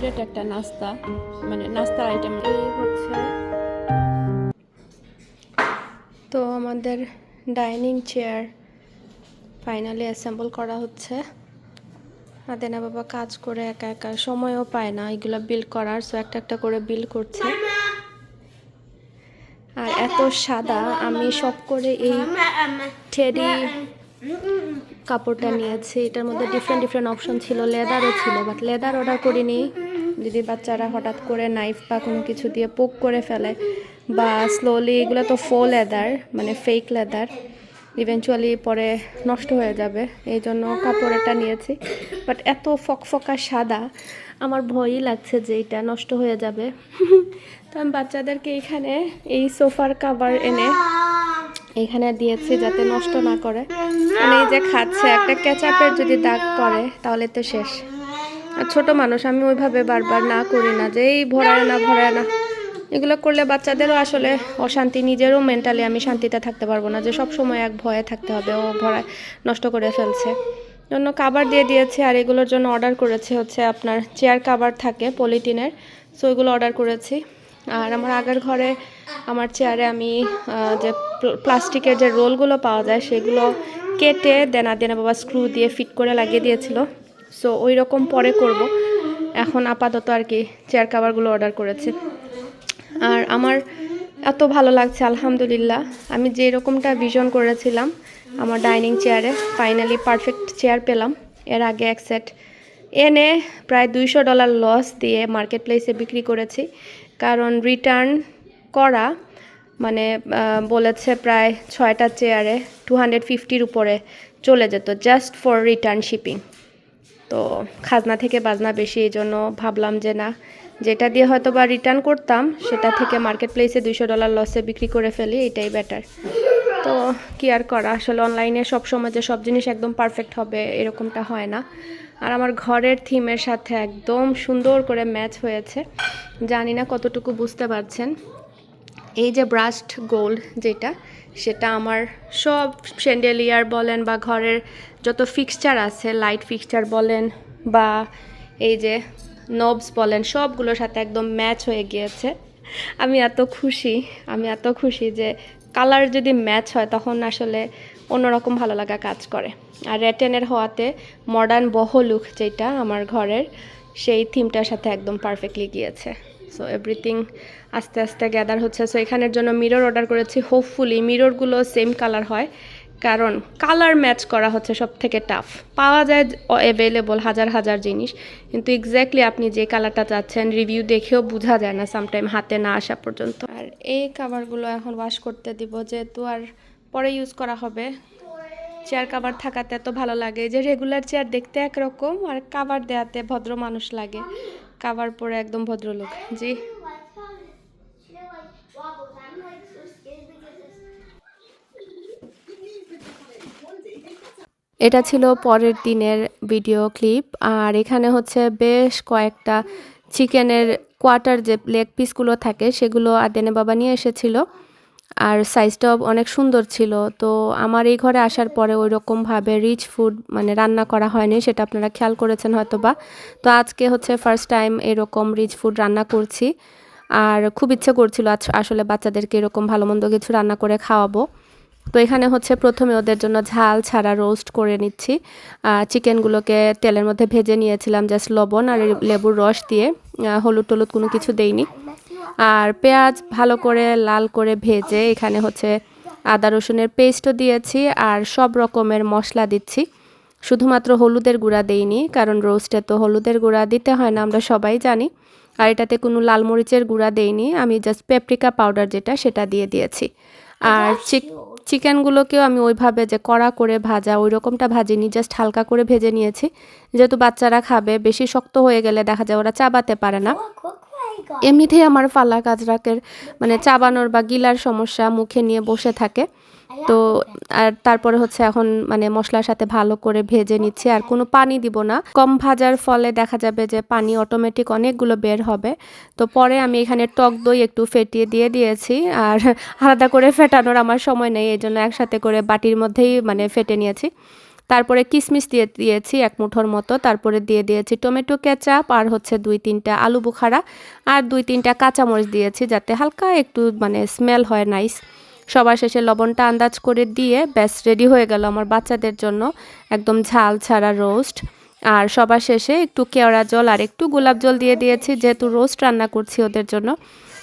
Favourite একটা নাস্তা, মানে নাস্তার আইটেম এই হচ্ছে। তো আমাদের ডাইনিং চেয়ার ফাইনালি অ্যাসেম্বল করা হচ্ছে। আদেনা বাবা কাজ করে একা একা সময়ও পায় না এগুলো বিল্ড করার, সো একটা একটা করে বিল্ড করছে। আর এত সাদা, আমি শখ করে এই টেডি কাপড়টা নিয়েছি। এটার মধ্যে ডিফারেন্ট ডিফারেন্ট অপশন ছিল, লেদারও ছিল, বাট লেদার অর্ডার করিনি। যদি বাচ্চারা হঠাৎ করে নাইফ বা কোনো কিছু দিয়ে পোক করে ফেলে বা স্লোলি, এগুলো তো ফো লেদার মানে ফেক লেদার, ইভেনচুয়ালি পরে নষ্ট হয়ে যাবে, এই জন্য কাপড়টা নিয়েছি। বাট এত ফকফকা সাদা, আমার ভয়ই লাগছে যে এটা নষ্ট হয়ে যাবে। তো আমি বাচ্চাদেরকে এখানে এই সোফার কাভার এনে এখানে দিয়েছি যাতে নষ্ট না করে। মানে এই যে খাচ্ছে, একটা কেচাপের যদি দাগ পড়ে তাহলে তো শেষ। আর ছোটো মানুষ, আমি ওইভাবে বারবার না করি না যে এই ভরায় না ভরায় না, এগুলো করলে বাচ্চাদেরও আসলে অশান্তি, নিজেরও মেন্টালি আমি শান্তিতে থাকতে পারবো না যে সব সময় এক ভয়ে থাকতে হবে ও ভরায় নষ্ট করে ফেলছে। জন্য কাভার দিয়ে দিয়েছে। আর এগুলোর জন্য অর্ডার করেছে হচ্ছে আপনার চেয়ার কাভার থাকে পলিথিনের, সো এগুলো অর্ডার করেছি। আর আমার আগের ঘরে আমার চেয়ারে আমি যে প্লাস্টিকের যে রোলগুলো পাওয়া যায় সেগুলো কেটে দেনা বাবা স্ক্রু দিয়ে ফিট করে লাগিয়ে দিয়েছিল। সো ওই রকম পরে করব, এখন আপাতত আর কি চেয়ার কাভারগুলো অর্ডার করেছি। আর আমার এত ভালো লাগছে আলহামদুলিল্লাহ, আমি যে রকমটা ভিশন করেছিলাম আমার ডাইনিং চেয়ারে, ফাইনালি পারফেক্ট চেয়ার পেলাম। এর আগে এক সেট এনে প্রায় $200 লস দিয়ে মার্কেট প্লেসে বিক্রি করেছি, কারণ রিটার্ন করা মানে বলেছে প্রায় 6টা চেয়ারে 250-র উপরে চলে যেত জাস্ট ফর রিটার্ন শিপিং। তো খাজনা থেকে বাজনা বেশি, এই জন্য ভাবলাম যে না, যেটা দিয়ে হয়তো বা রিটার্ন করতাম সেটা থেকে মার্কেট প্লেসে $200 লসে বিক্রি করে ফেলি, এটাই বেটার। তো কি আর করা, আসলে অনলাইনে সবসময় যে সব জিনিস একদম পারফেক্ট হবে এরকমটা হয় না। আর আমার ঘরের থিমের সাথে একদম সুন্দর করে ম্যাচ হয়েছে, জানি না কতটুকু বুঝতে পারছেন। এই যে ব্রাশড গোল্ড যেটা, সেটা আমার সব চ্যান্ডেলিয়ার বলেন বা ঘরের যত ফিক্সচার আছে, লাইট ফিক্সচার বলেন বা এই যে নবস বলেন, সবগুলোর সাথে একদম ম্যাচ হয়ে গিয়েছে। আমি এত খুশি যে কালার যদি ম্যাচ হয় তখন আসলে অন্যরকম ভালো লাগা কাজ করে। আর রেটেনের হওয়াতে মডার্ন বহ লুক যেটা আমার ঘরের, সেই থিমটার সাথে একদম পারফেক্টলি গিয়েছে। সো এভরিথিং আস্তে আস্তে গ্যাদার হচ্ছে। সো এখানের জন্য মিরর অর্ডার করেছি, হোপফুলি মিররগুলো সেম কালার হয়, কারণ কালার ম্যাচ করা হচ্ছে সব থেকে টাফ। পাওয়া যায় অ্যাভেলেবল হাজার হাজার জিনিস, কিন্তু এক্স্যাক্টলি আপনি যে কালারটা চাচ্ছেন রিভিউ দেখেও বোঝা যায় না সামটাইম হাতে না আসা পর্যন্ত। আর এই কাভারগুলো এখন ওয়াশ করতে দিব, যেহেতু আর পরে ইউজ করা হবে। চেয়ার কাভার থাকাতে এত ভালো লাগে যে রেগুলার চেয়ার দেখতে একরকম, আর কাভার দেওয়াতে ভদ্র মানুষ লাগে, কাভার পরে একদম ভদ্রলোক। জি এটা ছিল পরের দিনের ভিডিও ক্লিপ। আর এখানে হচ্ছে বেশ কয়েকটা চিকেনের কোয়ার্টার, যে লেগ পিসগুলো থাকে সেগুলো আদেনে বাবা নিয়ে এসেছিল, আর সাইজটাও অনেক সুন্দর ছিল। তো আমার এই ঘরে আসার পরে ওই রকমভাবে রিচ ফুড মানে রান্না করা হয়নি, সেটা আপনারা খেয়াল করেছেন হয়তো বা। তো আজকে হচ্ছে ফার্স্ট টাইম এরকম রিচ ফুড রান্না করছি, আর খুব ইচ্ছে করছিল আসলে বাচ্চাদেরকে এরকম ভালো মন্দ কিছু রান্না করে খাওয়াবো। তো এখানে হচ্ছে প্রথমে ওদের জন্য ঝাল ছাড়া রোস্ট করে নিচ্ছি। চিকেনগুলোকে তেলের মধ্যে ভেজে নিয়েছিলাম জাস্ট লবণ আর লেবুর রস দিয়ে, হলুদ টলুদ কোনো কিছু দেইনি। আর পেঁয়াজ ভালো করে লাল করে ভেজে এখানে হচ্ছে আদা রসুনের পেস্টও দিয়েছি, আর সব রকমের মশলা দিচ্ছি। শুধুমাত্র হলুদের গুঁড়া দেইনি, কারণ রোস্টে তো হলুদের গুঁড়া দিতে হয় না, আমরা সবাই জানি। আর এটাতে কোনো লাল মরিচের গুঁড়া দেইনি, আমি জাস্ট পেপরিকা পাউডার যেটা সেটা দিয়ে দিয়েছি। আর চিকেনগুলোকেও আমি ওইভাবে যে কড়া করে ভাজা ওই রকমটা ভাজিনি, জাস্ট হালকা করে ভেজে নিয়েছি, যেহেতু বাচ্চারা খাবে। বেশি শক্ত হয়ে গেলে দেখা যায় ওরা চাবাতে পারে না। এমনিতেই আমার ফালা কাজরাকের মানে চাবানোর বা গিলার সমস্যা, মুখে নিয়ে বসে থাকে। তো আর তারপরে হচ্ছে এখন মানে মশলার সাথে ভালো করে ভেজে নিচ্ছি, আর কোনো পানি দিব না। কম ভাজার ফলে দেখা যাবে যে পানি অটোমেটিক অনেকগুলো বের হবে। তো পরে আমি এখানে টক দই একটু ফেটিয়ে দিয়ে দিয়েছি, আর আলাদা করে ফেটানোর আমার সময় নেই, এই জন্য একসাথে করে বাটির মধ্যেই মানে ফেটে নিয়েছি। তারপরে কিশমিশ দিয়ে দিয়েছি 1 মুঠোর মতো, তারপরে দিয়ে দিয়েছি টমেটো কেচাপ আর হচ্ছে 2-3টা আলু বুখারা আর 2-3টা কাঁচামরিচ দিয়েছি যাতে হালকা একটু মানে স্মেল হয় নাইস। সবার শেষে লবণটা আন্দাজ করে দিয়ে ব্যাস রেডি হয়ে গেল আমার বাচ্চাদের জন্য একদম ঝাল ছাড়া রোস্ট। আর সবার শেষে একটু কেওড়া জল আর একটু গোলাপ জল দিয়ে দিয়েছি, যেহেতু রোস্ট রান্না করছি ওদের জন্য,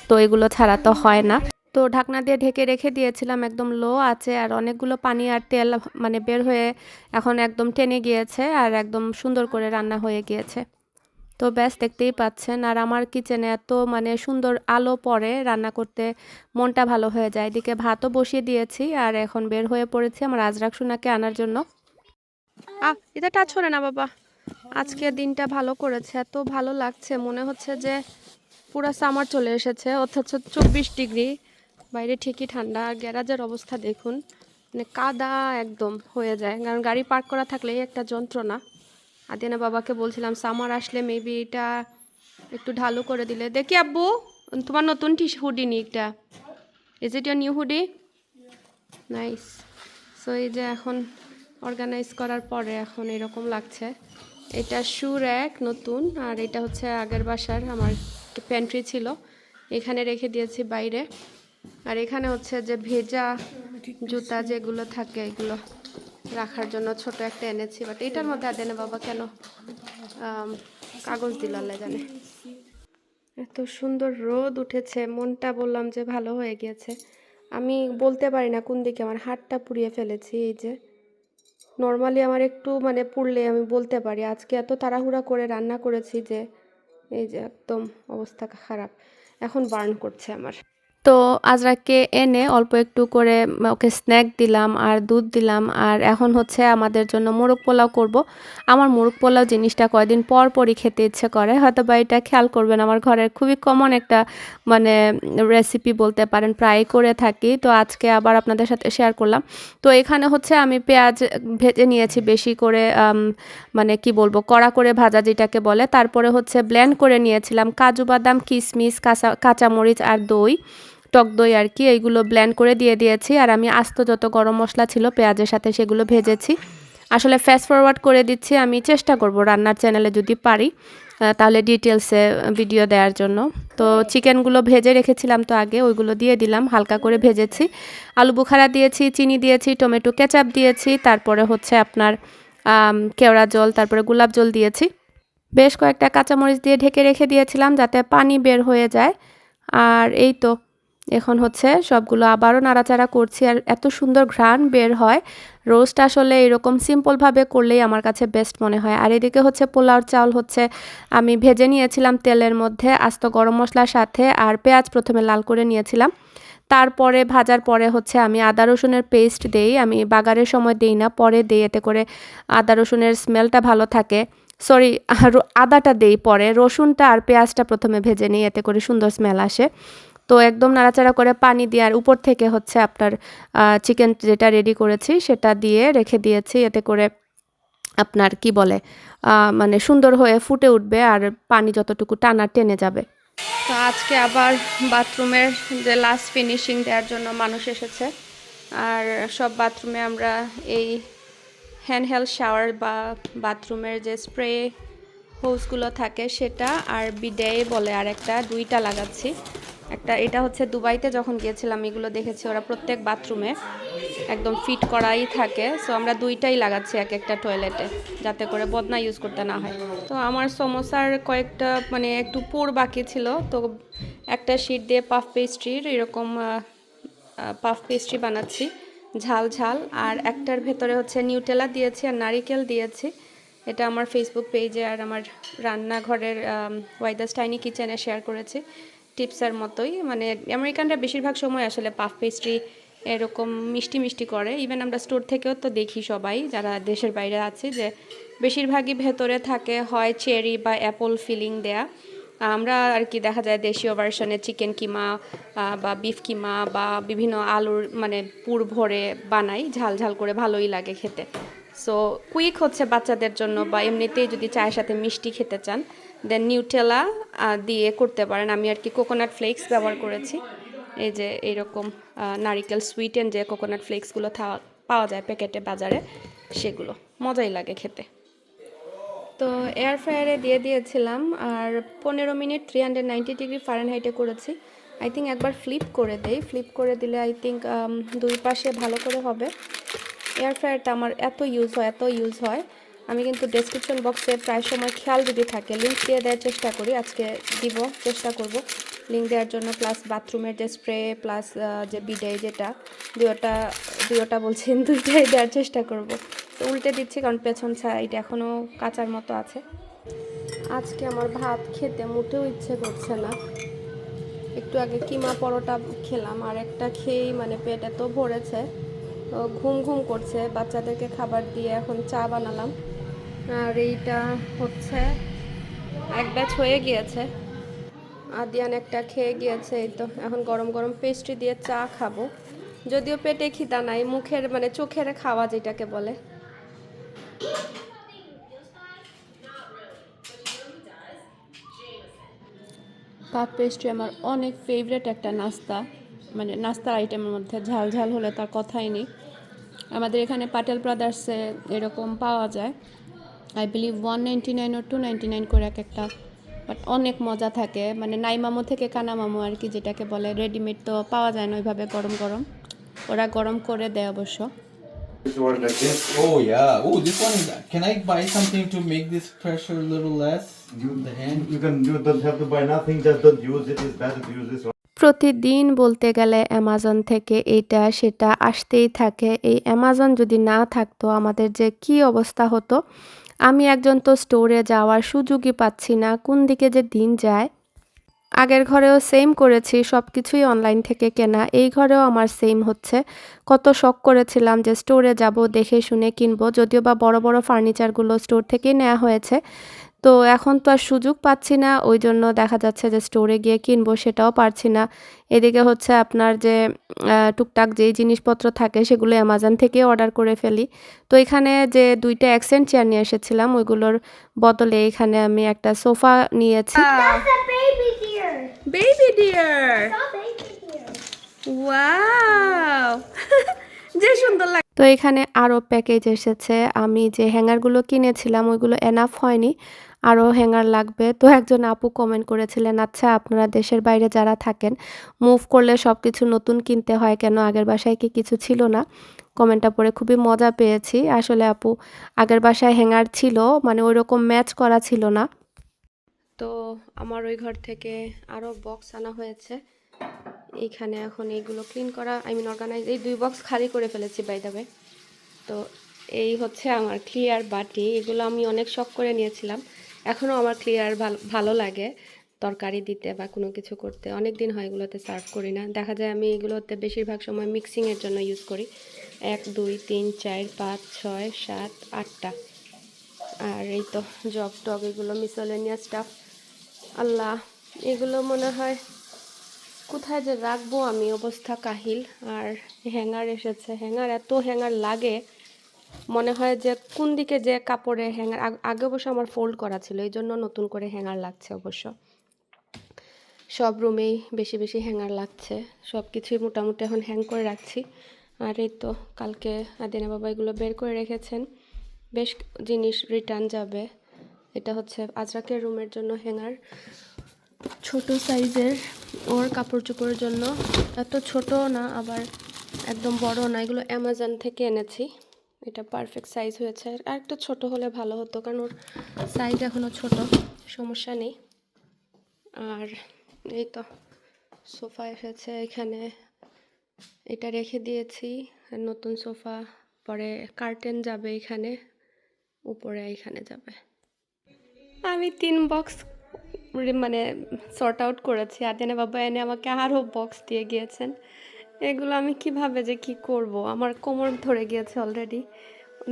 তো এগুলো ছাড়া তো হয় না। তো ঢাকনা দিয়ে ঢেকে রেখে দিয়েছিলাম একদম লো আছে, আর অনেকগুলো পানি আর তেল মানে বের হয়ে এখন একদম টেনে গিয়েছে আর একদম সুন্দর করে রান্না হয়ে গিয়েছে। তো ব্যাস দেখতেই পাচ্ছেন, আর আমার কিচেনে এত মানে সুন্দর আলো পড়ে, রান্না করতে মনটা ভালো হয়ে যায়। এদিকে ভাতও বসিয়ে দিয়েছি আর এখন বের হয়ে পড়েছি আমার আজরাক সোনাকে আনার জন্য। এটা টাচ করে না বাবা। আজকে দিনটা ভালো করেছে, এত ভালো লাগছে, মনে হচ্ছে যে পুরো সামার চলে এসেছে, অথচ 24 ডিগ্রি বাইরে, ঠিকই ঠান্ডা। আর গ্যারাজের অবস্থা দেখুন, মানে কাদা একদম হয়ে যায়, কারণ গাড়ি পার্ক করা থাকলেই একটা যন্ত্রণা। আদিনা বাবাকে বলছিলাম সামার আসলে মেবি এটা একটু ঢালু করে দিলে। দেখি আব্বু, তোমার নতুন হুডি নি এটা, is it your new hoodie? Nice. So এই যে এখন অর্গানাইজ করার পরে এখন এরকম লাগছে। এটা শু র্যাক নতুন, আর এটা হচ্ছে আগের বাসার আমার প্যান্ট্রি ছিল, এখানে রেখে দিয়েছি বাইরে। আর এখানে হচ্ছে যে ভেজা জুতা যেগুলো থাকে এগুলো রাখার জন্য ছোট একটা এনেছি, বাট এটার মধ্যে আদেনে বাবা কেন কাগজ দিল আল্লাহ জানে। এত সুন্দর রোদ উঠেছে, মনটা বললাম যে ভালো হয়ে গিয়েছে। আমি বলতে পারি না কোন দিকে আমার হাতটা পুড়িয়ে ফেলেছি। এই যে নর্মালি আমার একটু মানে পুড়লে আমি বলতে পারি, আজকে এত তাড়াহুড়া করে রান্না করেছি যে এই যে একদম অবস্থা খারাপ, এখন বার্ন করছে আমার। তো আজরাকে এনে অল্প একটু করে ওকে স্ন্যাক দিলাম আর দুধ দিলাম। আর এখন হচ্ছে আমাদের জন্য মোরগ পোলাও করব। আমার মোরগ পোলাও জিনিসটা কয়েকদিন পর পরই খেতে ইচ্ছে করে, হয়তো বা এটা খেয়াল করবেন, আমার ঘরের খুবই কমন একটা মানে রেসিপি বলতে পারেন, প্রায় করে থাকি। তো আজকে আবার আপনাদের সাথে শেয়ার করলাম। তো এখানে হচ্ছে আমি পেঁয়াজ ভেজে নিয়েছি বেশি করে, মানে কি বলবো, কড়া করে ভাজা যেটাকে বলে। তারপরে হচ্ছে ব্লেন্ড করে নিয়েছিলাম কাজু বাদাম, কিশমিশ, কাঁচামরিচ আর দই, টক দই আর কি, এইগুলো ব্লেন্ড করে দিয়ে দিয়েছি। আর আমি আস্ত যত গরম মশলা ছিল পেঁয়াজের সাথে সেগুলো ভেজেছি। আসলে ফাস্ট ফরওয়ার্ড করে দিচ্ছি, আমি চেষ্টা করব রান্নার চ্যানেলে যদি পারি তাহলে ডিটেলসে ভিডিও দেওয়ার জন্য। তো চিকেনগুলো ভেজে রেখেছিলাম তো আগে, ওইগুলো দিয়ে দিলাম, হালকা করে ভেজেছি। আলু বুখারা দিয়েছি, চিনি দিয়েছি, টমেটো কেচাপ দিয়েছি, তারপরে হচ্ছে আপনার কেওড়া জল, তারপরে গোলাপ জল দিয়েছি। বেশ কয়েকটা কাঁচামরিচ দিয়ে ঢেকে রেখে দিয়েছিলাম যাতে পানি বের হয়ে যায়। আর এই তো এখন হচ্ছে সবগুলো আবারও নাড়াচাড়া করছি, আর এত সুন্দর ঘ্রাণ বের হয়। রোস্ট আসলে এরকম সিম্পলভাবে করলেই আমার কাছে বেস্ট মনে হয়। আর এদিকে হচ্ছে পোলাওর চাউল হচ্ছে আমি ভেজে নিয়েছিলাম তেলের মধ্যে আস্ত গরম মশলার সাথে, আর পেঁয়াজ প্রথমে লাল করে নিয়েছিলাম, তারপরে ভাজার পরে হচ্ছে আমি আদা রসুনের পেস্ট দেই, আমি বাগারের সময় দেই না, পরে দেই, এতে করে আদা রসুনের স্মেলটা ভালো থাকে। সরি, আদাটা দেই পরে, রসুনটা আর পেঁয়াজটা প্রথমে ভেজে নিই, এতে করে সুন্দর স্মেল আসে। তো একদম নাড়াচাড়া করে পানি দিয়ে আর উপর থেকে হচ্ছে আপনার চিকেন যেটা রেডি করেছি সেটা দিয়ে রেখে দিয়েছি, এতে করে আপনার কি বলে মানে সুন্দর হয়ে ফুটে উঠবে আর পানি যতটুকু টানা টেনে যাবে। তো আজকে আবার বাথরুমের যে লাস্ট ফিনিশিং দেওয়ার জন্য মানুষ এসেছে, আর সব বাথরুমে আমরা এই হ্যান্ডহেল্ড শাওয়ার বা বাথরুমের যে স্প্রে হোসগুলো থাকে সেটা আর বিডে বলে আর একটা, দুইটা লাগাচ্ছি। একটা এটা হচ্ছে দুবাইতে যখন গিয়েছিলাম এগুলো দেখেছি, ওরা প্রত্যেক বাথরুমে একদম ফিট করাই থাকে। সো আমরা দুইটাই লাগাচ্ছি এক একটা টয়লেটে, যাতে করে বদনা ইউজ করতে না হয়। তো আমার সমোসার কয়েকটা মানে একটু পুর বাকি ছিল, তো একটা শিট দিয়ে পাফ পেস্ট্রির এরকম পাফ পেস্ট্রি বানাচ্ছি ঝাল ঝাল, আর একটার ভেতরে হচ্ছে নিউটেলা দিয়েছি আর নারিকেল দিয়েছি। এটা আমার ফেসবুক পেজে আর আমার রান্নাঘরের ওয়াইদাস টাইনি কিচেনে শেয়ার করেছি, টিপসের মতোই। মানে আমেরিকানরা বেশিরভাগ সময় আসলে পাফ পেস্ট্রি এরকম মিষ্টি মিষ্টি করে, ইভেন আমরা স্টোর থেকেও তো দেখি সবাই যারা দেশের বাইরে আছে যে বেশিরভাগই ভেতরে থাকে হয় চেরি বা অ্যাপল ফিলিং দেয়া। আমরা আর কি দেখা যায় দেশীয় ভার্সনে চিকেন কিমা বা বিফ কিমা বা বিভিন্ন আলুর মানে পুর ভরে বানাই, ঝাল ঝাল করে, ভালোই লাগে খেতে। সো কুইক হচ্ছে বাচ্চাদের জন্য, বা এমনিতেই যদি চায়ের সাথে মিষ্টি খেতে চান দেন নিউটেলা দিয়ে করতে পারেন। আমি আর কি কোকোনাট ফ্লেক্স ব্যবহার করেছি, এই যে এইরকম নারিকেল সুইটেন যে কোকোনাট ফ্লেক্সগুলো পাওয়া যায় প্যাকেটে বাজারে, সেগুলো মজাই লাগে খেতে। তো এয়ার ফ্রায়ারে দিয়ে দিয়েছিলাম, আর 15 মিনিট 390 ডিগ্রি ফারেনহাইটে করেছি। আই থিঙ্ক একবার ফ্লিপ করে দেই, ফ্লিপ করে দিলে আই থিঙ্ক দুই পাশে ভালো করে হবে। এয়ার ফ্রায়ারটা আমার এত ইউজ হয়, আমি কিন্তু ডেসক্রিপশন বক্সে প্রায় সময় খেয়াল যদি থাকে লিঙ্ক দিয়ে দেওয়ার চেষ্টা করি, আজকে চেষ্টা করব লিঙ্ক দেওয়ার জন্য, প্লাস বাথরুমের যে স্প্রে প্লাস যে বিডে যেটা দুইটা বলছেন দুইটাই দেওয়ার চেষ্টা করব। তো উল্টে দিচ্ছি কারণ পেছন সাইড এখনও কাঁচার মতো আছে। আজকে আমার ভাত খেতে মোটেও ইচ্ছে করছে না। একটু আগে কিমা পরোটা খেলাম, আর একটা খেয়েই মানে পেট এত ভরেছে, ঘুম ঘুম করছে। বাচ্চাদেরকে খাবার দিয়ে এখন চা বানালাম, আর এইটা হচ্ছে এক ব্যাচ হয়ে গিয়েছে। আদিয়ান একটা খেয়ে গিয়েছে, এই তো এখন গরম গরম পেস্ট্রি দিয়ে চা খাবো। যদিও পেটে খিদা নাই, মুখের মানে চোখের খাওয়া যেটাকে বলে। পাফ পেস্ট্রি আমার অনেক ফেভারিট একটা নাস্তা, মানে নাস্তার আইটেমের মধ্যে ঝাল ঝাল হলে তার কথাই নেই। আমাদের এখানে পাটেল ব্রাদার্সে এরকম পাওয়া যায়, আই বিলিভ 199 ও 299 করে একটা, বাট অনেক মজা থাকে। মানে নাইমামো থেকে কানামামো আর কি যেটাকে বলে, রেডিমেড তো পাওয়া যায় না ওইভাবে গরম গরম, ওরা গরম করে দেয় অবশ্য। Oh yeah. Oh, this one is. Can I buy something to make this pressure a little less? The hand. You don't have to buy nothing. Just don't use it. It's better to use this one. প্রতিদিন বলতে গেলে Amazon থেকে এটা সেটা আসতেই থাকে। এই Amazon যদি না থাকতো আমাদের যে কি অবস্থা হতো। আমি একজন তো স্টোরে যাওয়ার সুযোগই পাচ্ছি না, কোন দিকে যে দিন যায়। আগের ঘরেও সেম করেছি, সব কিছুই অনলাইন থেকে কেনা, এই ঘরেও আমার সেম হচ্ছে। কত শখ করেছিলাম যে স্টোরে যাব, দেখে শুনে কিনবো, যদিও বা বড় বড় ফার্নিচারগুলো স্টোর থেকেই নেওয়া হয়েছে। তো এখন তো আর সুযোগ পাচ্ছি না, ওই জন্য দেখা যাচ্ছে যে স্টোরে গিয়ে কিনবো সেটাও পারছি না। এদিকে হচ্ছে আপনার যে টুকটাক যেই জিনিসপত্র থাকে সেগুলো অ্যামাজন থেকে অর্ডার করে ফেলি। তো এখানে যে দুইটা অ্যাকসেন্ট চেয়ার নিয়ে এসেছিলাম ওইগুলোর বদলে এখানে আমি একটা সোফা নিয়েছি। বেবি ডিয়ার, ওয়াও যে সুন্দর লাগে। তো এখানে আরও প্যাকেজ এসেছে, আমি যে হ্যাঙ্গারগুলো কিনেছিলাম ওইগুলো এনাফ হয়নি, আরও হ্যাঙ্গার লাগবে। তো একজন আপু কমেন্ট করেছিলেন, আচ্ছা আপনারা দেশের বাইরে যারা থাকেন মুভ করলে সব কিছু নতুন কিনতে হয় কেন, আগের বাসায় কি কিছু ছিল না? কমেন্টটা পড়ে খুবই মজা পেয়েছি। আসলে আপু আগের বাসায় হ্যাঙ্গার ছিল, মানে ওই রকম ম্যাচ করা ছিল না। তো আমার ওই ঘর থেকে আরও বক্স আনা হয়েছে, এইখানে এখন এইগুলো ক্লিন করা, অর্গানাইজ। এই 2 বক্স খালি করে ফেলেছি বাই দ্য ওয়ে। তো এই হচ্ছে আমার ক্লিয়ার বাটি, এগুলো আমি অনেক শখ করে নিয়েছিলাম, এখনও আমার ক্লিয়ার ভালো লাগে তরকারি দিতে বা কোনো কিছু করতে। অনেক দিন হয় এগুলোতে সার্ভ করি না, দেখা যায় আমি এগুলোতে বেশিরভাগ সময় মিক্সিংয়ের জন্য ইউজ করি। 1 2 3 4 5 6 7 8টা। আর এই তো জগ টগ, এগুলো মিসেলেনিয়াস স্টাফ। আল্লাহ, এগুলো মনে হয় কোথায় যে রাখবো আমি, অবস্থা কাহিল। আর হ্যাঙ্গার এসেছে, হ্যাঙ্গার এত হ্যাঙ্গার লাগে, মনে হয় যে কোন দিকে যে কাপড়ে হ্যাঙ্গার। আগে অবশ্য আমার ফোল্ড করা ছিল, এই জন্য নতুন করে হ্যাঙ্গার লাগছে। অবশ্য সব রুমেই বেশি বেশি হ্যাঙ্গার লাগছে, সব কিছুই মোটামুটি এখন হ্যাং করে রাখছি। আর এই তো কালকে আদিনা বাবা এগুলো বের করে রেখেছেন, বেশ জিনিস রিটার্ন যাবে। এটা হচ্ছে আজরাকের রুমের জন্য হ্যাঙ্গার, ছোট সাইজের, ওর কাপড় চোপড়ের জন্য। এত ছোট না আবার একদম বড় না, এগুলো অ্যামাজন থেকে এনেছি। এটা পারফেক্ট সাইজ হয়েছে, আর একটু ছোট হলে ভালো হতো কারণ ওর সাইজ এখনও ছোট, সমস্যা নেই। আর এই তো সোফা এসেছে, এখানে এটা রেখে দিয়েছি, নতুন সোফা। পরে কার্টেন যাবে এখানে, উপরে এখানে যাবে। আমি 3 বক্স মানে সর্ট আউট করেছি, আদিনা বাবা এনে আমাকে আরও বক্স দিয়ে গিয়েছেন। এগুলো আমি কিভাবে যে কি করব, আমার কোমর ধরে গিয়েছে অলরেডি,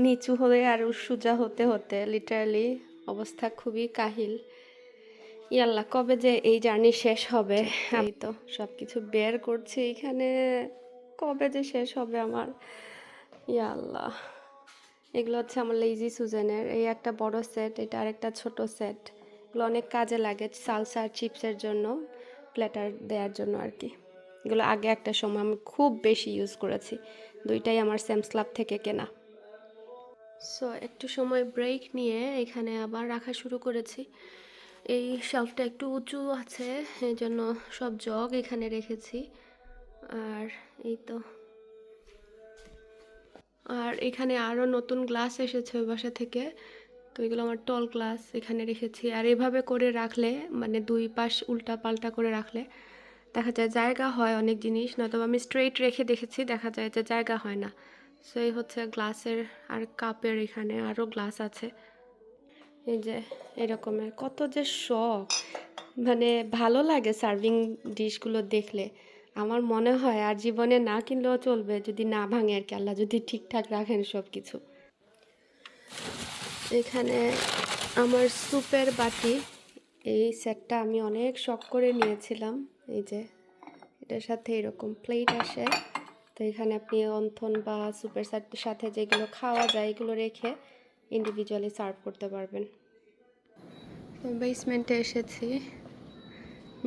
নিচু হয়ে আর সোজা হতে হতে লিটারালি অবস্থা খুবই কাহিল। ইয়াল্লা, কবে যে এই জার্নি শেষ হবে। আমি তো সব কিছু বের করছি এখানে, কবে যে শেষ হবে আমার, ইয়াল্লাহ। এগুলো হচ্ছে আমার লেজি সুজেনের, এই একটা বড় সেট, এটা আরেকটা ছোট সেট। এগুলো অনেক কাজে লাগে, সালসা আর চিপসের জন্য, প্ল্যাটার দেওয়ার জন্য আর কি। এগুলো আগে একটা সময় আমি খুব বেশি ইউজ করেছি, দুইটাই আমার স্যামস ক্লাব থেকে কেনা। সো একটু সময় ব্রেক নিয়ে এখানে আবার রাখা শুরু করেছি। এই শেলফটা একটু উঁচু আছে, এই জন্য সব জগ এখানে রেখেছি। আর এই তো, আর এখানে আরও নতুন গ্লাস এসেছে ওই বাসা থেকে, তো এগুলো আমার টল গ্লাস এখানে রেখেছি। আর এভাবে করে রাখলে, মানে দুই পাশ উল্টা পাল্টা করে রাখলে দেখা যায় জায়গা হয় অনেক জিনিস, নয়তো আমি স্ট্রেইট রেখে দেখেছি, দেখা যায় যে জায়গা হয় না। সো এই হচ্ছে গ্লাসের আর কাপের, এখানে আরও গ্লাস আছে। এই যে এরকমের কত যে শখ, মানে ভালো লাগে সার্ভিং ডিশগুলো দেখলে। আমার মনে হয় আর জীবনে না কিনলেও চলবে যদি না ভাঙে আর কি, আল্লাহ যদি ঠিকঠাক রাখেন সব কিছু। এখানে আমার স্যুপের বাটি, এই সেটটা আমি অনেক শখ করে নিয়েছিলাম। এই যে এটার সাথে এরকম প্লেট আসে, তো এখানে আপনি অন্থন বা স্যুপের সাথে যেগুলো খাওয়া যায় এগুলো রেখে ইন্ডিভিজুয়ালি সার্ভ করতে পারবেন। তো বেসমেন্টে এসেছি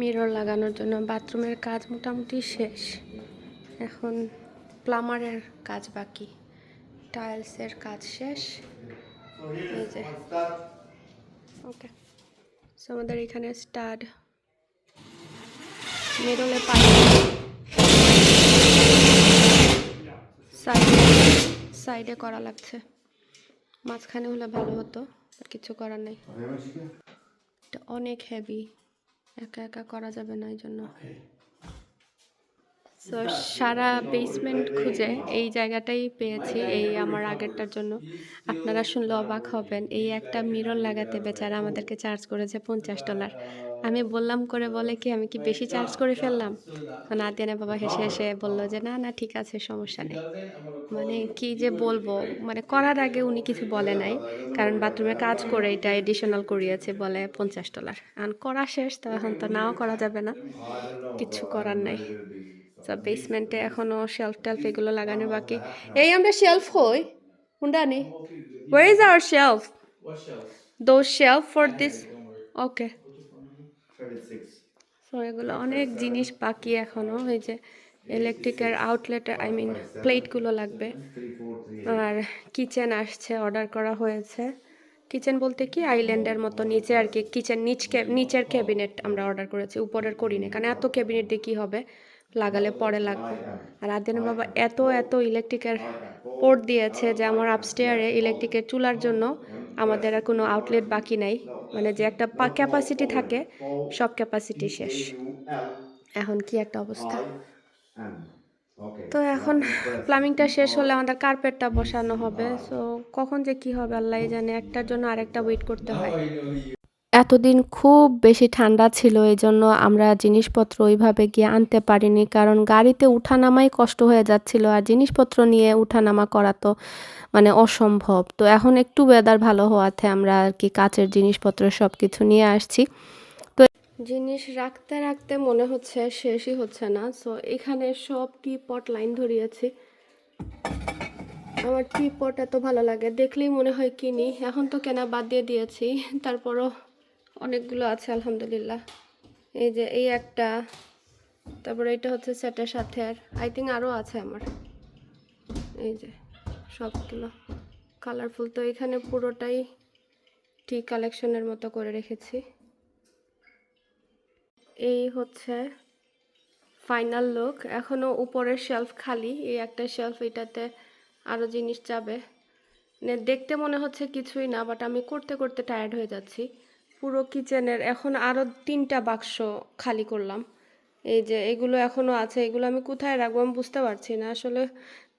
মিরর লাগানোর জন্য। বাথরুমের কাজ মোটামুটি শেষ, এখন প্লামারের কাজ বাকি, টাইলসের কাজ শেষ। এই যে ওকে, সো আমাদের এখানে স্টাড মিরলে পানি সাইডে করা লাগছে, মাঝখানে হলে ভালো হতো, কিছু করার নেই। এটা অনেক হেভি, একা একা করা যাবে না, এই জন্য। সো সারা বেসমেন্ট খুঁজে এই জায়গাটাই পেয়েছি, এই আমার আগেরটার জন্য। আপনারা শুনলে অবাক হবেন, এই একটা মিরর লাগাতে বেচারা আমাদেরকে চার্জ করেছে $50। আমি বললাম করে, বলে কি আমি কি বেশি চার্জ করে ফেললাম? নাদিয়ানা বাবা হেসে হেসে বললো যে না না ঠিক আছে, সমস্যা নেই। মানে কি যে বলবো, মানে করার আগে উনি কিছু বলে নাই, কারণ বাথরুমে কাজ করে এটা এডিশনাল করিয়েছে, বলে $50। আর করা শেষ, তো এখন তো নাও করা যাবে না, কিছু করার নাই। বেসমেন্টে এখনো শেলফ টেলফ এগুলো লাগানো বাকি। এই আমরা শেলফ হই হুন্ডানি, where is our shelf? What shelf? Those shelf for this? Don't worry. Okay. 36. So এগুলো অনেক জিনিস বাকি এখনো। এই যে ইলেকট্রিকের আউটলেট, আই মিন প্লেটগুলো লাগবে। 3438. আর কিচেন আসছে, অর্ডার করা হয়েছে। কিচেন বলতে কি আইল্যান্ডের মতো নিচে আর কি, কিচেন নিচের ক্যাবিনেট আমরা অর্ডার করেছি, উপরের করিনি, কারণ এত ক্যাবিনেট দিয়ে কী হবে, লাগালে পরে লাগবে। আর আদিনা বাবা এত এত ইলেকট্রিকের পোর্ট দিয়েছে যে আমার আপস্টেয়ারে ইলেকট্রিকের চুলার জন্য আমাদের আর কোনো আউটলেট বাকি নাই, মানে যে একটা ক্যাপাসিটি থাকে সব ক্যাপাসিটি শেষ। এখন কি একটা অবস্থা। তো এখন প্লামিংটা শেষ হলে আমাদের কার্পেটটা বসানো হবে। সো কখন যে কি হবে আল্লাহ জানে, একটার জন্য আরেকটা ওয়েট করতে হয়। Now I know you. এতদিন খুব বেশি ঠান্ডা ছিল, এই জন্য আমরা জিনিসপত্র ওইভাবে গিয়ে আনতে পারিনি, কারণ গাড়িতে উঠানামাই কষ্ট হয়ে যাচ্ছিল, আর জিনিসপত্র নিয়ে উঠানামা করা তো মানে অসম্ভব। তো এখন একটু ওয়েদার ভালো হওয়াতে আমরা আর কি কাচের জিনিসপত্র সব কিছু নিয়ে আসছি। তো জিনিস রাখতে রাখতে মনে হচ্ছে শেষই হচ্ছে না। সো এখানে সব টি পট লাইন ধরিয়েছি। আমার টি পট এত ভালো লাগে, দেখলেই মনে হয় কিনি। এখন তো কেনা বাদ দিয়ে দিয়েছি, তারপরও অনেকগুলো আছে আলহামদুলিল্লাহ। এই যে এই একটা, তারপরে এটা হচ্ছে সেটের সাথে, আর আই থিঙ্ক আরও আছে আমার। এই যে সবগুলো কালারফুল। তো এখানে পুরোটাই টি কালেকশনের মতো করে রেখেছি। এই হচ্ছে ফাইনাল লুক। এখনও উপরের শেলফ খালি, এই একটা শেলফ, এটাতে আরও জিনিস যাবে। মানে দেখতে মনে হচ্ছে কিছুই না, বাট আমি করতে করতে টায়ার্ড হয়ে যাচ্ছি। পুরো কিচেনের এখন আরও 3টা বাক্স খালি করলাম। এই যে এগুলো এখনও আছে, এগুলো আমি কোথায় রাখবো আমি বুঝতে পারছি না আসলে,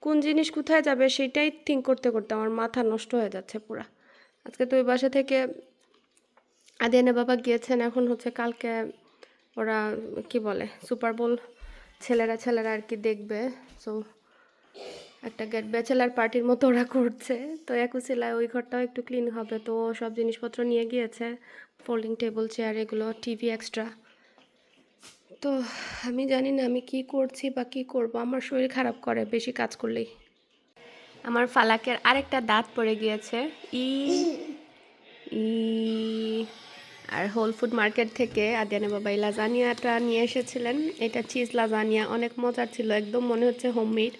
কোন জিনিস কোথায় যাবে সেটাই থিঙ্ক করতে করতে আমার মাথা নষ্ট হয়ে যাচ্ছে পুরা। আজকে তো ওই বাসা থেকে আদিয়ানা বাবা গিয়েছেন, এখন হচ্ছে কালকে ওরা কি বলে সুপার বোল ছেলেরা আর কি দেখবে। সো একটা গেট ব্যাচেলার পার্টির মতো ওরা করছে। তো একুশিলায় ওই ঘরটাও একটু ক্লিন হবে, তো সব জিনিসপত্র নিয়ে গিয়েছে, ফোল্ডিং টেবিল চেয়ার এগুলো, টিভি এক্সট্রা। তো আমি জানি না আমি কি করছি বা কি করব, আমার শরীর খারাপ করে বেশি কাজ করলেই। আমার ফালাকের আরেকটা দাঁত পড়ে গিয়েছে, ই ই আর হোল ফুড মার্কেট থেকে আদিয়ানা বাবা এই লাজানিয়াটা নিয়ে এসেছিলেন। এটা চিজ লাজানিয়া, অনেক মজার ছিল, একদম মনে হচ্ছে হোমমেড।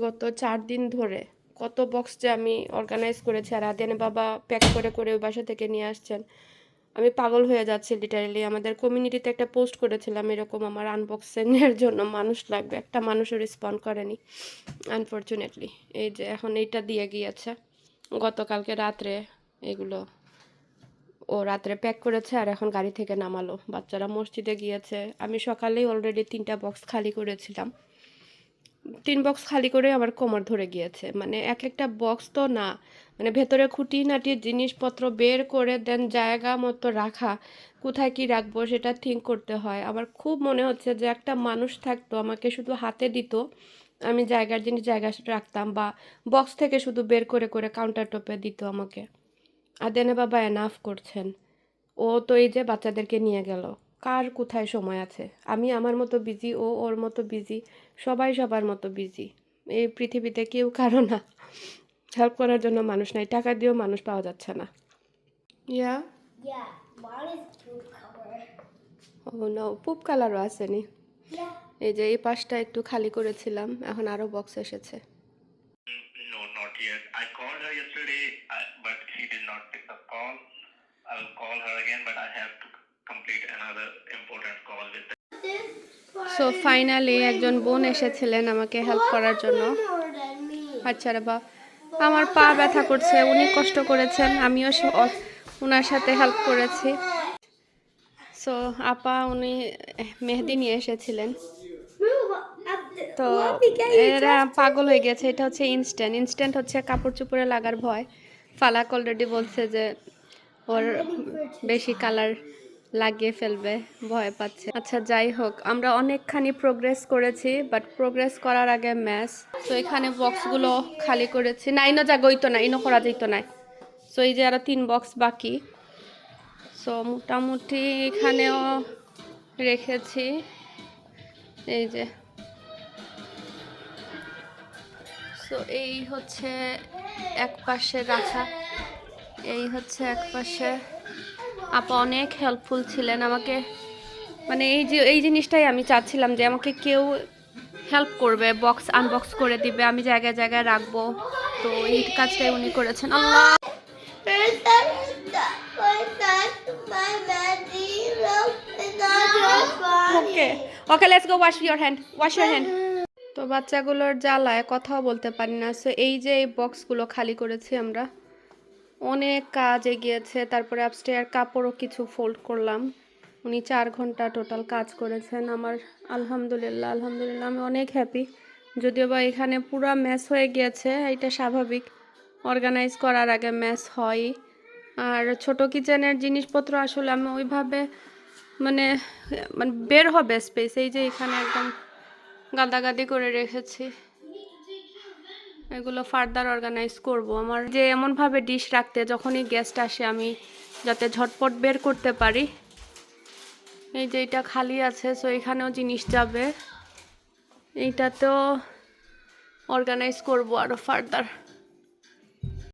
গত 4 দিন ধরে কত বক্স যে আমি অর্গানাইজ করেছি, আর আদিয়ানের বাবা প্যাক করে করে ওই বাসা থেকে নিয়ে আসছেন। আমি পাগল হয়ে যাচ্ছি লিটারেলি। আমাদের কমিউনিটিতে একটা পোস্ট করেছিলাম এরকম, আমার আনবক্সিংয়ের জন্য মানুষ লাগবে, একটা মানুষও রেসপন্ড করেনি আনফর্চুনেটলি। এই যে এখন এইটা দিয়ে গিয়েছে গতকালকে রাত্রে, এগুলো ও রাত্রে প্যাক করেছে আর এখন গাড়ি থেকে নামালো। বাচ্চারা মসজিদে গিয়েছে। আমি সকালেই অলরেডি 3টা বক্স খালি করেছিলাম। 3 বক্স খালি করে আমার কোমর ধরে গিয়েছে। মানে এক একটা বক্স তো না, মানে ভেতরে খুঁটিনাটি জিনিসপত্র বের করে দেন জায়গা মতো রাখা, কোথায় কি রাখবো সেটা থিঙ্ক করতে হয়। আমার খুব মনে হচ্ছে যে একটা মানুষ থাকতো, আমাকে শুধু হাতে দিত, আমি জায়গার জিনিস জায়গা রাখতাম, বা বক্স থেকে শুধু বের করে করে কাউন্টার টপে দিত আমাকে। আদেনে বাবা এনাফ করছেন। ও তো এই যে বাচ্চাদেরকে নিয়ে গেল, কার কোথায় সময় আছে? আমি আমার মতো বিজি, ও ওর মতো বিজি, সবাই সবার মতো বিজি। এই পৃথিবীতে কেউ কারো না, হেল্প করার জন্য মানুষ নাই, টাকা দিয়েও মানুষ পাওয়া যাচ্ছে না। Yeah Yeah, mine is blue color. Oh no, পুপ কালারও আসেনি। Yeah. এই যে এই পাশটা একটু খালি করেছিলাম, এখন আরো বক্স এসেছে। No, not yet. I called her yesterday, but she did not pick the call. I will call her again, but I have to complete another important call with them. So finally একজন বোন এসেছিলেন আমাকে help করার জন্য। More than me. আচ্ছা রে বা, আমার পা ব্যথা করছে, উনি কষ্ট করেছেন, আমিও ওনার সাথে হেল্প করেছি। সো আপা উনি মেহেদি নিয়ে এসেছিলেন, Move up. তো এরা পাগল হয়ে গেছে। এটা হচ্ছে ইনস্ট্যান্ট হচ্ছে কাপড় চোপড়ে লাগার ভয়। ফালাক অলরেডি বলছে যে ওর বেশি কালার লাগিয়ে ফেলবে, ভয় পাচ্ছে। আচ্ছা যাই হোক, আমরা অনেকখানি প্রোগ্রেস করেছি, বাট প্রোগ্রেস করার আগে ম্যাচ। তো এখানে বক্সগুলো খালি করেছি, না ইনো যা গইতো না, ইনো করা যেত না। সো এই যে আরো 3 বক্স বাকি। সো মোটামুটি এখানেও রেখেছি, এই যে। সো এই হচ্ছে এক পাশে রাখা, এই হচ্ছে এক পাশে। আপা অনেক হেল্পফুল ছিলেন আমাকে, মানে এই জিনিসটাই আমি চাচ্ছিলাম যে আমাকে কেউ হেল্প করবে, বক্স আনবক্স করে দিবে, আমি জায়গায় জায়গায় রাখবো। তো এই কাজটাই উনি করেছেন। আল্লাহ okay okay, let's go, wash your hand. তো বাচ্চাগুলোর জ্বালায় কথাও বলতে পারি না। সো এই যে এই বক্সগুলো খালি করেছি আমরা, অনেক কাজ এগিয়েছে। তারপরে আপস্টেয়ার কাপড়ও কিছু ফোল্ড করলাম। উনি 4 ঘন্টা টোটাল কাজ করেছেন। আমার আলহামদুলিল্লাহ আমি অনেক হ্যাপি। যদিও বা এখানে পুরো ম্যাচ হয়ে গিয়েছে, এটা স্বাভাবিক, অর্গানাইজ করার আগে ম্যাচ হয়। আর ছোট কিচেনের জিনিসপত্র আসলে আমি ওইভাবে মানে বের হবে স্পেস, এই যে এখানে একদম গাদাগাদি করে রেখেছি। এগুলো ফার্দার অর্গানাইজ করব। আমার যে এমনভাবে ডিশ রাখতে যখনই গেস্ট আসে আমি যাতে ঝটপট বের করতে পারি। এই যে এটা খালি আছে, সো এখানেও জিনিস যাবে, এইটাতেও অর্গানাইজ করব আরও ফার্দার।